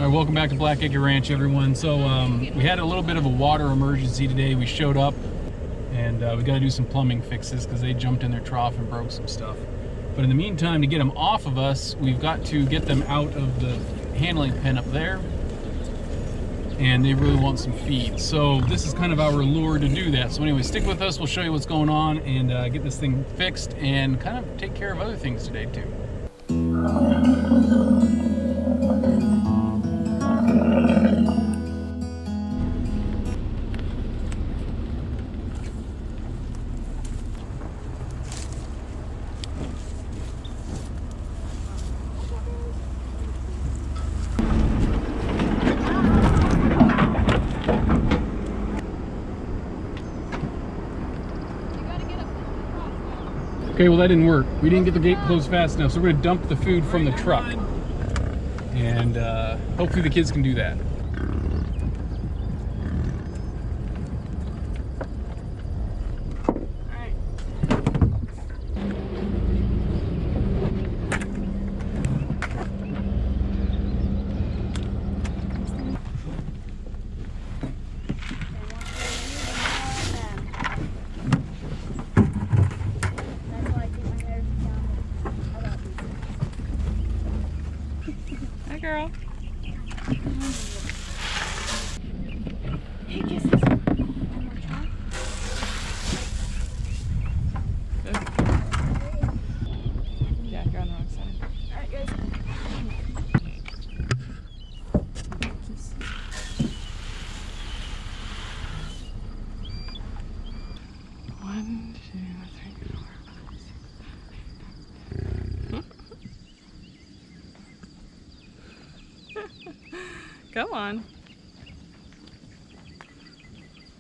All right, welcome back to Blackacre Ranch, everyone. So we had a little bit of a water emergency today. We showed up and we got to do some plumbing fixes because they jumped in their trough and broke some stuff. But in the meantime, to get them off of us, we've got to get them out of the handling pen up there, and they really want some feed. So this is kind of our lure to do that. So anyway, stick with us. We'll show you what's going on and get this thing fixed and kind of take care of other things today too. Okay, well that didn't work. We didn't get the gate closed fast enough, so we're gonna dump the food from the truck. And hopefully the kids can do that. Hi, girl. Hey, kisses. One more try. Yeah, you're on the wrong side. All right, guys. One, two, three, four. Come on.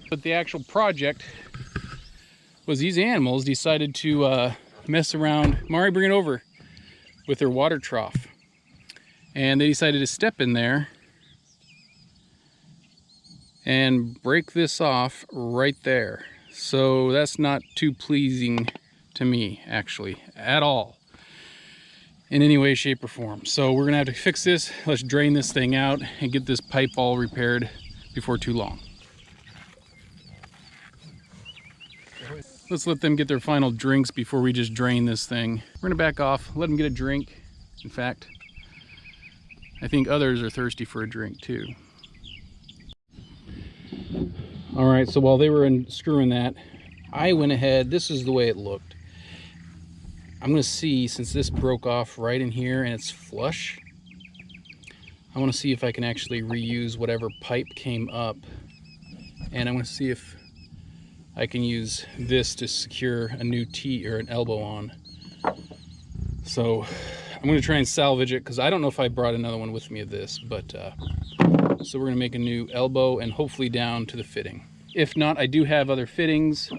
But the actual project was these animals decided to mess around. Mari, bring it over, with their water trough. And they decided to step in there and break this off right there. So that's not too pleasing to me, actually, at all, in any way, shape, or form. So we're gonna have to fix this. Let's drain this thing out and get this pipe all repaired before too long. Let's let them get their final drinks before we just drain this thing. We're gonna back off, let them get a drink. In fact, I think others are thirsty for a drink too. All right, so while they were unscrewing that, I went ahead, this is the way it looked. I'm gonna see, since this broke off right in here and it's flush, I wanna see if I can actually reuse whatever pipe came up. And I'm gonna see if I can use this to secure a new T or an elbow on. So I'm gonna try and salvage it because I don't know if I brought another one with me of this, but so we're gonna make a new elbow and hopefully down to the fitting. If not, I do have other fittings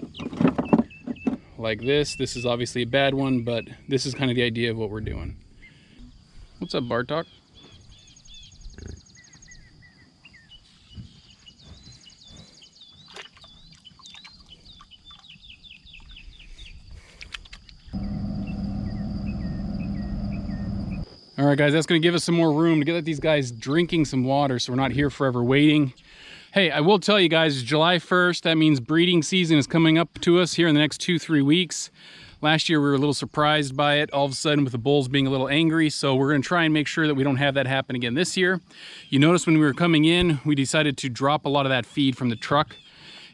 like this. This is obviously a bad one, but this is kind of the idea of what we're doing. What's up, Bartok? All right, guys, that's gonna give us some more room to get these guys drinking some water so we're not here forever waiting. Hey, I will tell you guys, July 1st, that means breeding season is coming up to us here in the next 2-3 weeks. Last year, we were a little surprised by it, all of a sudden with the bulls being a little angry, so we're gonna try and make sure that we don't have that happen again this year. You notice when we were coming in, we decided to drop a lot of that feed from the truck,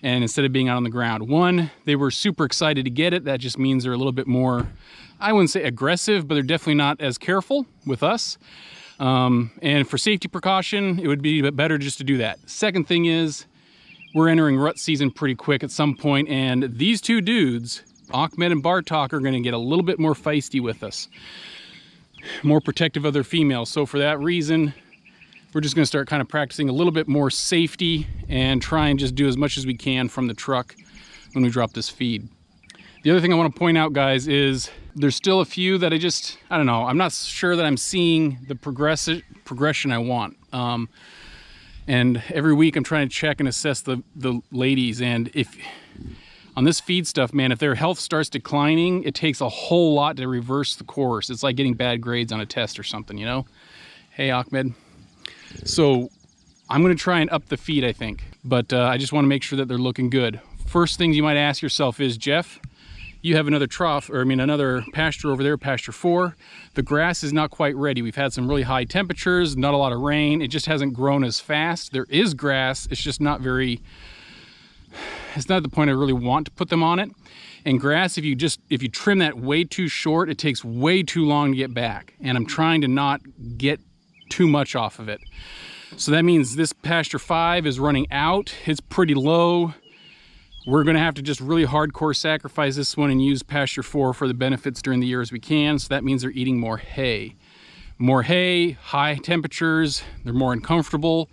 and instead of being out on the ground. One, they were super excited to get it. That just means they're a little bit more, I wouldn't say aggressive, but they're definitely not as careful with us. And for safety precaution, it would be better just to do that. Second thing is, we're entering rut season pretty quick at some point, and these two dudes, Ahmed and Bartok, are gonna get a little bit more feisty with us. More protective of their females. So for that reason, we're just gonna start kind of practicing a little bit more safety and try and just do as much as we can from the truck when we drop this feed. The other thing I wanna point out, guys, is there's still a few that I don't know, I'm not sure that I'm seeing the progression I want. And every week I'm trying to check and assess the ladies, and if on this feed stuff, man, if their health starts declining, it takes a whole lot to reverse the course. It's like getting bad grades on a test or something, you know? Hey, Ahmed. So I'm gonna try and up the feed, I think, but I just wanna make sure that they're looking good. First things you might ask yourself is, Jeff, you have another trough, or I mean another pasture over there, pasture 4. The grass is not quite ready. We've had some really high temperatures, not a lot of rain. It just hasn't grown as fast. There is grass, it's just not very, it's not at the point I really want to put them on it. And grass, if you trim that way too short, it takes way too long to get back. And I'm trying to not get too much off of it. So that means this pasture 5 is running out. It's pretty low. We're gonna have to just really hardcore sacrifice this one and use pasture 4 for the benefits during the year as we can. So that means they're eating more hay. More hay, high temperatures, they're more uncomfortable.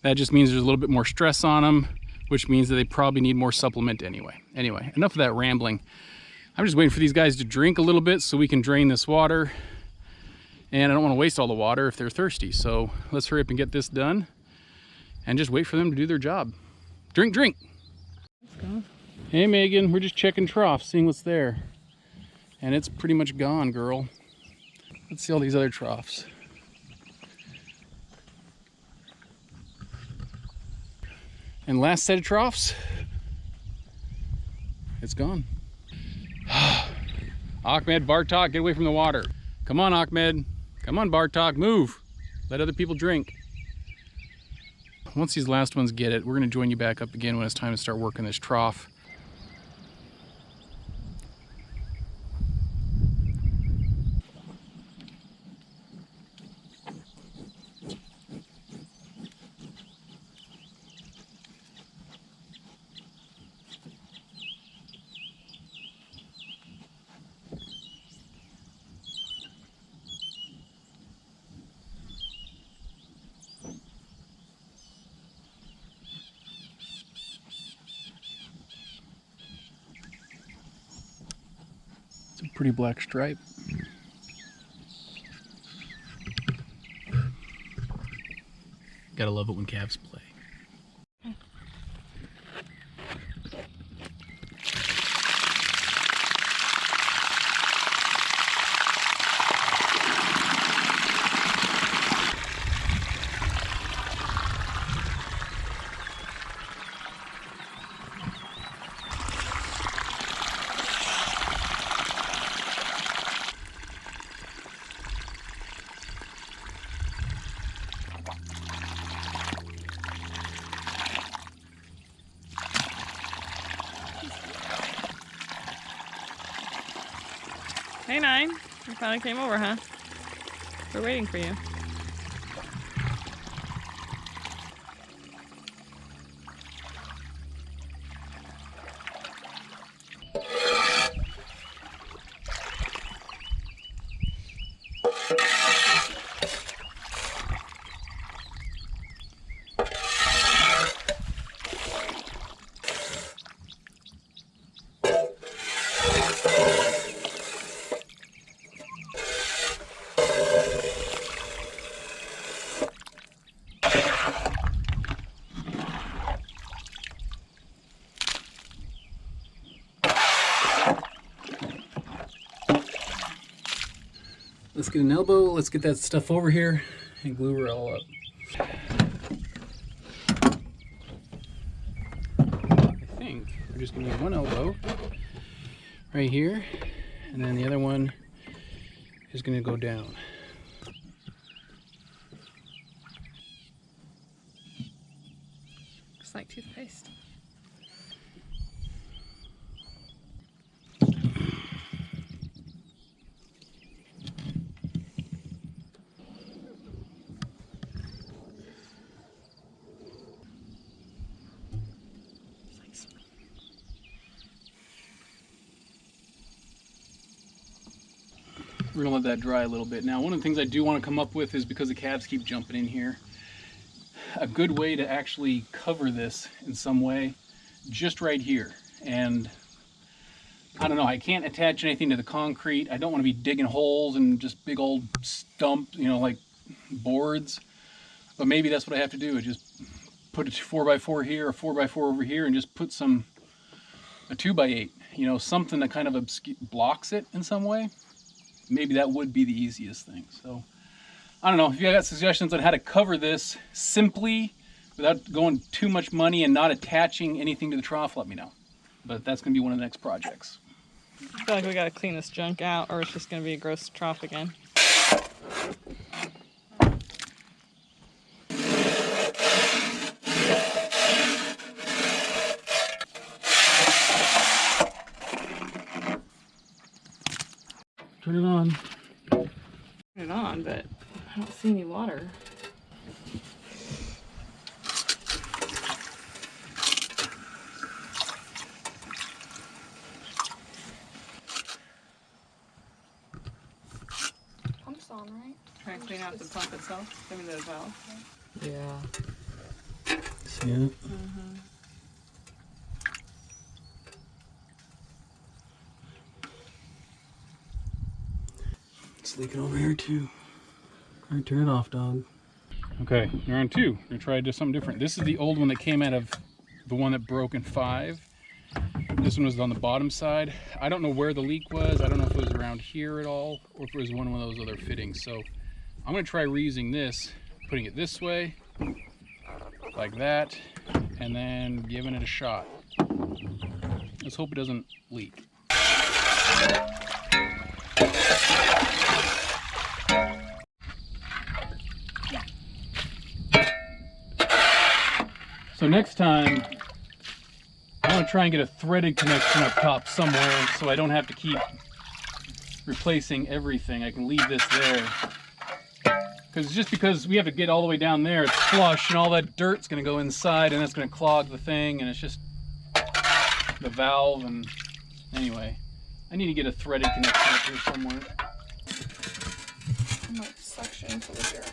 That just means there's a little bit more stress on them, which means that they probably need more supplement anyway. Anyway, enough of that rambling. I'm just waiting for these guys to drink a little bit so we can drain this water. And I don't want to waste all the water if they're thirsty. So let's hurry up and get this done and just wait for them to do their job. Drink, drink. Let's go. Hey Megan, we're just checking troughs, seeing what's there. And it's pretty much gone, girl. Let's see all these other troughs. And last set of troughs, it's gone. Ahmed, Bartok, get away from the water. Come on, Ahmed. Come on, Bartok, move. Let other people drink. Once these last ones get it, we're gonna join you back up again when it's time to start working this trough. It's a pretty black stripe. Gotta love it when calves play. Hey, Nine. You finally came over, huh? We're waiting for you. Let's get an elbow, let's get that stuff over here and glue her all up. I think we're just gonna need one elbow right here, and then the other one is gonna go down. Looks like toothpaste. We're gonna let that dry a little bit. Now, one of the things I do want to come up with is, because the calves keep jumping in here, a good way to actually cover this in some way, just right here. And I don't know, I can't attach anything to the concrete. I don't want to be digging holes and just big old stump, you know, like boards. But maybe that's what I have to do, is just put a 4x4 here, a 4x4 over here, and just put a 2x8, you know, something that kind of blocks it in some way. Maybe that would be the easiest thing. So I don't know, if you got suggestions on how to cover this simply without going too much money and not attaching anything to the trough, let me know. But that's going to be one of the next projects. I feel like we gotta clean this junk out or it's just gonna be a gross trough again. Turn it on. Turn it on, but I don't see any water. Pump's on, right? Try to clean out the pump itself. I mean the valve. Yeah. See it? It's leaking over here too. All right, turn it off, dog. Okay, you're on 2. We're gonna try to do something different. This is the old one that came out of the one that broke in 5. This one was on the bottom side. I don't know where the leak was. I don't know if it was around here at all or if it was one of those other fittings. So I'm gonna try reusing this, putting it this way, like that, and then giving it a shot. Let's hope it doesn't leak. So next time, I want to try and get a threaded connection up top somewhere so I don't have to keep replacing everything. I can leave this there. Because we have to get all the way down there, it's flush and all that dirt's going to go inside and that's going to clog the thing and it's just the valve. And anyway, I need to get a threaded connection up here somewhere. I'm like suction to the dirt.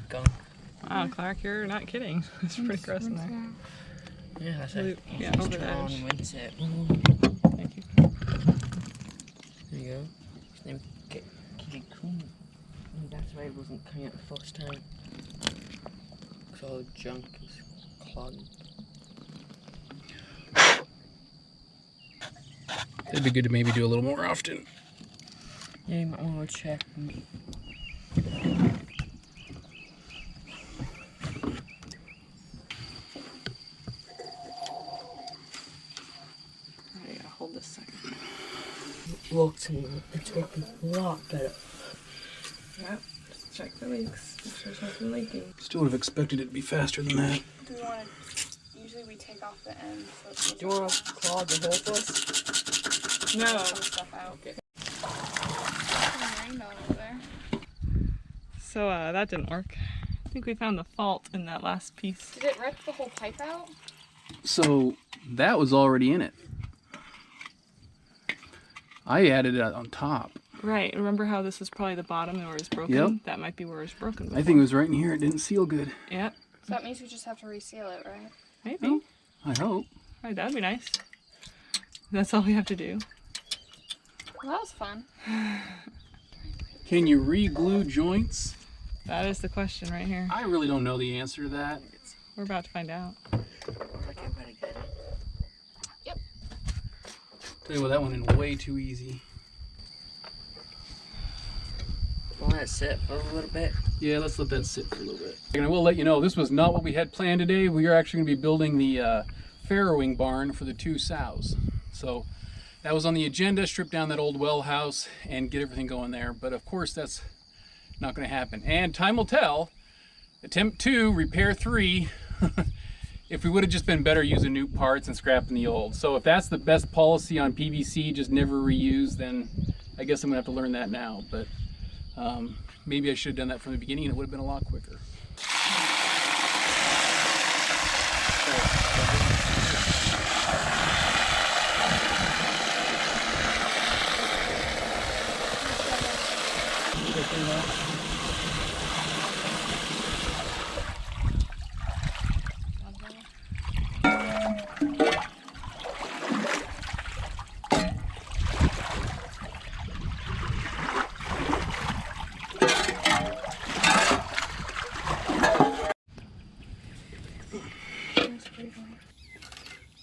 Gunk. Wow, Clark, you're not kidding. It's pretty gross in there. Yeah, that's it. Yeah, over the edge. Rinse it. Thank you. There you go. His name Kitty Coon. That's why it wasn't coming out the first time. Because all the junk is clogged. It'd be good to maybe do a little more often. Yeah, you might want to check. Hold this second. Looks and it's working a lot better. Yep. Just check the leaks. Make sure there's nothing leaking. Still would have expected it to be faster than that. Do we want to? Usually we take off the ends. So Do you want to clog the hole for us? No. some stuff out. Okay. It's rained on over there. So that didn't work. I think we found the fault in that last piece. Did it rip the whole pipe out? So that was already in it. I added it on top. Right. Remember how this is probably the bottom and where it's broken? Yep. That might be where it's broken before. I think it was right in here. It didn't seal good. Yep. So that means we just have to reseal it, right? Maybe. Oh, I hope. Right, that'd be nice. That's all we have to do. Well, that was fun. Can you re-glue joints? That is the question right here. I really don't know the answer to that. We're about to find out. Okay, very good. Tell you what, that went in way too easy. We'll let it sit for a little bit. Yeah, let's let that sit for a little bit. And I will let you know, this was not what we had planned today. We are actually going to be building the farrowing barn for the 2 sows. So that was on the agenda, strip down that old well house and get everything going there. But of course, that's not going to happen. And time will tell. Attempt 2, repair 3. If we would have just been better using new parts and scrapping the old. So if that's the best policy on PVC, just never reuse, then I guess I'm gonna have to learn that now. But maybe I should have done that from the beginning and it would have been a lot quicker.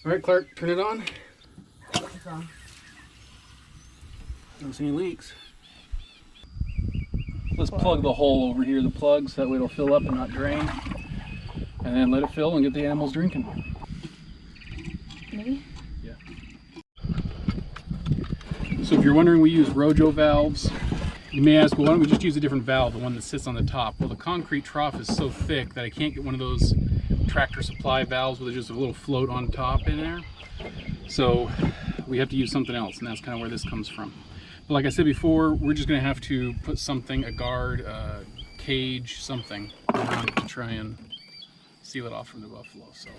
All right, Clark, turn it on. It's on. Don't see any leaks. Let's plug the hole over here, the plugs, that way it'll fill up and not drain. And then let it fill and get the animals drinking. Maybe? Yeah. So if you're wondering, we use Rojo valves. You may ask, well, why don't we just use a different valve, the one that sits on the top? Well, the concrete trough is so thick that I can't get one of those Tractor Supply valves with just a little float on top in there. So we have to use something else, and that's kind of where this comes from. But like I said before, we're just going to have to put something, a guard, a cage, something around it to try and seal it off from the buffalo. So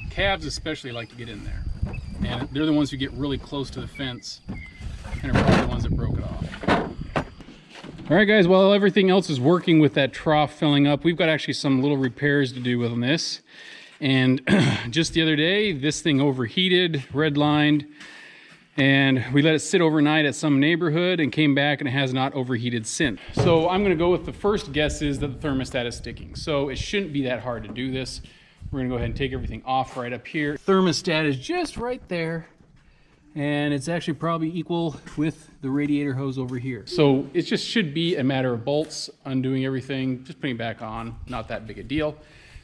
calves especially like to get in there, and they're the ones who get really close to the fence and are probably the ones that broke it off. All right, guys, while everything else is working with that trough filling up, we've got actually some little repairs to do with this. And just the other day, this thing overheated, redlined, and we let it sit overnight at some neighborhood and came back and it has not overheated since. So I'm gonna go with the first guess is that the thermostat is sticking. So it shouldn't be that hard to do this. We're gonna go ahead and take everything off right up here. Thermostat is just right there. And it's actually probably equal with the radiator hose over here. So it just should be a matter of bolts, undoing everything, just putting it back on, not that big a deal.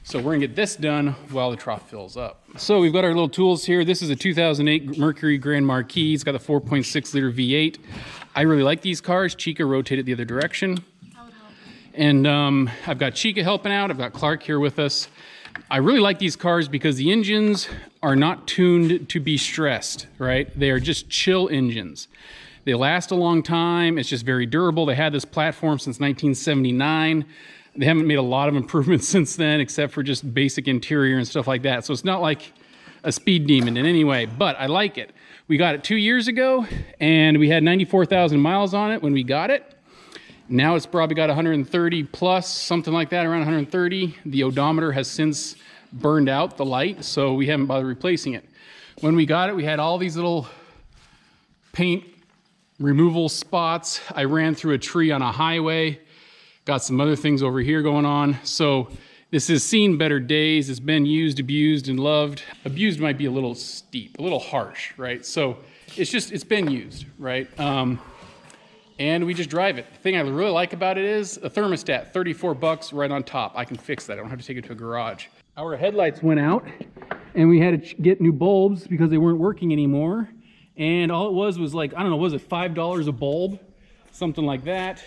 So we're gonna get this done while the trough fills up. So we've got our little tools here. This is a 2008 Mercury Grand Marquis. It's got a 4.6 liter V8. I really like these cars. Chica rotated the other direction. That would help. And I've got Chica helping out. I've got Clark here with us. I really like these cars because the engines are not tuned to be stressed, right? They are just chill engines. They last a long time. It's just very durable. They had this platform since 1979. They haven't made a lot of improvements since then, except for just basic interior and stuff like that. So it's not like a speed demon in any way, but I like it. We got it 2 years ago and we had 94,000 miles on it when we got it. Now it's probably got 130 plus, something like that, around 130. The odometer has since burned out the light, so we haven't bothered replacing it. When we got it, we had all these little paint removal spots. I ran through a tree on a highway, got some other things over here going on. So this has seen better days. It's been used, abused, and loved. Abused might be a little steep, a little harsh, right? So it's been used, right? And we just drive it. The thing I really like about it is a thermostat, 34 bucks right on top. I can fix that. I don't have to take it to a garage. Our headlights went out and we had to get new bulbs because they weren't working anymore. And all it was like, I don't know, was it $5 a bulb? Something like that.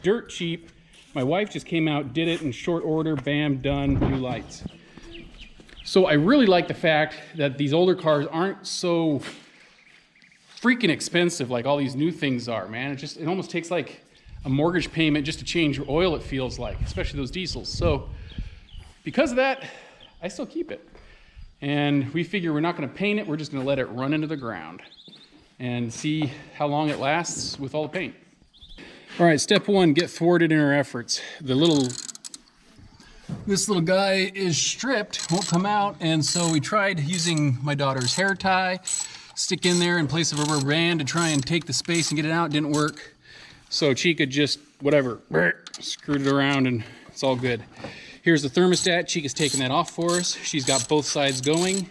Dirt cheap. My wife just came out, did it in short order, bam, done, new lights. So I really like the fact that these older cars aren't so freaking expensive like all these new things are, man. It almost takes like a mortgage payment just to change your oil, it feels like, especially those diesels. So because of that, I still keep it. And we figure we're not gonna paint it, we're just gonna let it run into the ground and see how long it lasts with all the paint. All right, step one, get thwarted in our efforts. This little guy is stripped, won't come out, and so we tried using my daughter's hair tie, stick in there in place of a rubber band to try and take the space and get it out. Didn't work. So Chica just, whatever, screwed it around and it's all good. Here's the thermostat. Chica's taking that off for us. She's got both sides going.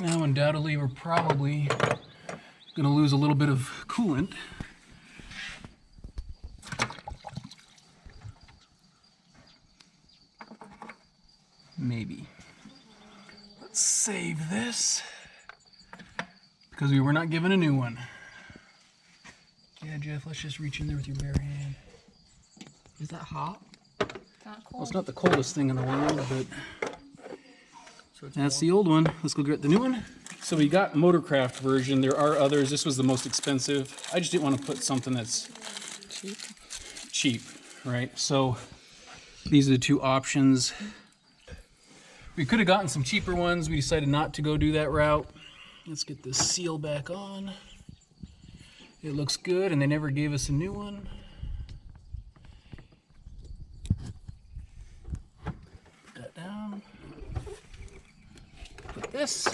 Now undoubtedly we're probably gonna lose a little bit of coolant. Maybe. Let's save this because we were not given a new one. Yeah, Jeff, let's just reach in there with your bare hand. Is that hot? Not cold. Well, it's not the coldest thing in the world, but So it's that's the old one. Let's go get the new one. So we got Motorcraft version. There are others. This was the most expensive. I just didn't want to put something that's cheap, right? So these are the two options. We could have gotten some cheaper ones. We decided not to go do that route. Let's get this seal back on. It looks good, and they never gave us a new one. Put that down. Put this.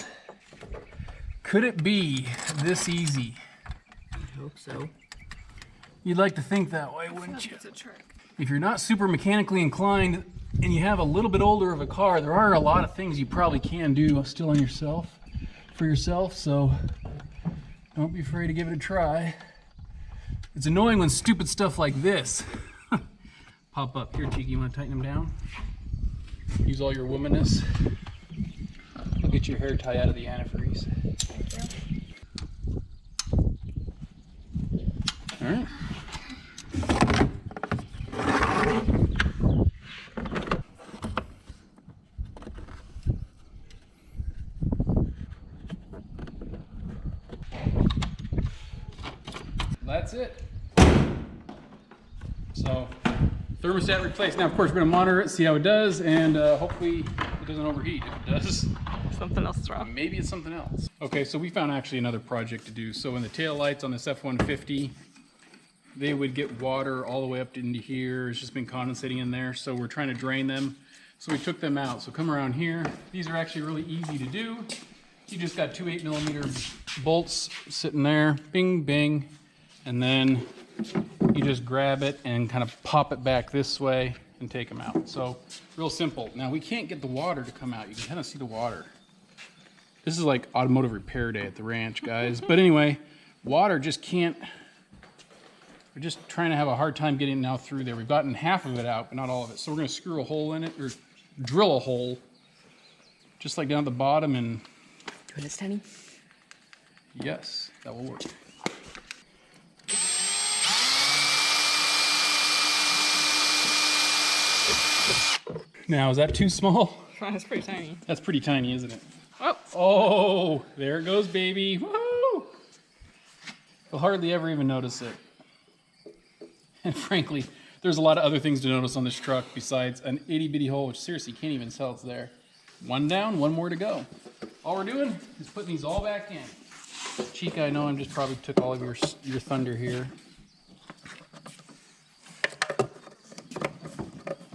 Could it be this easy? I hope so. You'd like to think that way, wouldn't you? It's a trick. if you're not super mechanically inclined and you have a little bit older of a car, there are a lot of things you probably can do still on yourself, for yourself, so don't be afraid to give it a try. It's annoying when stupid stuff like this pop up. Here, Cheeky, you want to tighten them down? Use all your womanness. I'll get your hair tie out of the antifreeze. Thank you. All right. That's it. So, thermostat replaced. Now, of course, we're going to monitor it, see how it does, and hopefully it doesn't overheat. If it does, Something else is wrong. maybe it's something else. Okay, so we found actually another project to do. So in the taillights on this F150, they would get water all the way up into here. It's just been condensating in there, so we're trying to drain them. So we took them out. So come around here. These are actually really easy to do. You just got two 8mm bolts sitting there, bing, bing, and then you just grab it and kind of pop it back this way and take them out. So real simple. Now we can't get the water to come out. You can kind of see the water. This is like automotive repair day at the ranch, guys. But anyway, water just can't, we're just trying to have a hard time getting it now through there. We've gotten half of it out, but not all of it. So we're gonna screw a hole in it, or drill a hole, just like down at the bottom, and When it's tiny. yes, that will work. Now, is that too small? It's pretty tiny. That's pretty tiny, isn't it? Oh, Oh, there it goes, baby. Woo! You'll hardly ever even notice it. And frankly, there's a lot of other things to notice on this truck besides an itty-bitty hole, which seriously can't even tell it's there. One down, one more to go. All we're doing is putting these all back in. Chica, I know I just probably took all of your thunder here.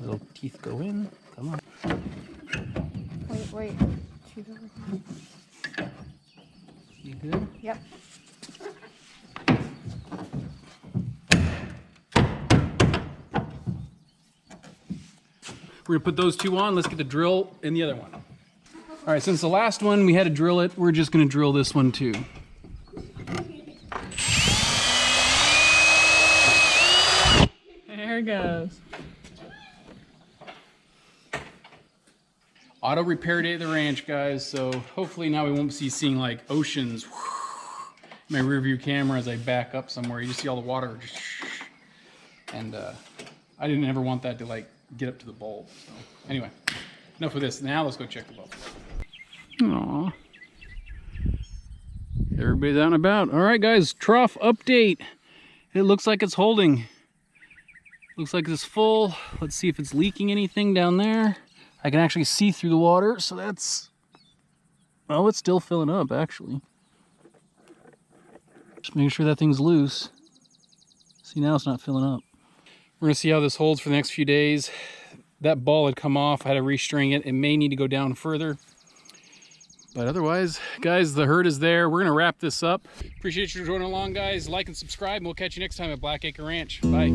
Little teeth go in. Come on. Wait. She's over here. You good? Yep. We're gonna put those two on. Let's get the drill in the other one. All right, since the last one we had to drill it, we're just gonna drill this one too. there it goes. Auto repair day at the ranch, guys. So hopefully now we won't be seeing like oceans in my rear view camera as I back up somewhere. You just see all the water. And I didn't ever want that to like get up to the bulb. So anyway, enough of this. Now let's go check the bulb. Aww. Everybody's out and about. All right, guys, trough update. It looks like it's holding. Looks like it's full. Let's see if it's leaking anything down there. I can actually see through the water, so that's... Oh, it's still filling up, actually. Just making sure that thing's loose. See, now it's not filling up. We're gonna see how this holds for the next few days. That ball had come off. I had to restring it. It may need to go down further. But otherwise, guys, the herd is there. We're gonna wrap this up. Appreciate you joining along, guys. Like and subscribe, and we'll catch you next time at Blackacre Ranch. Bye.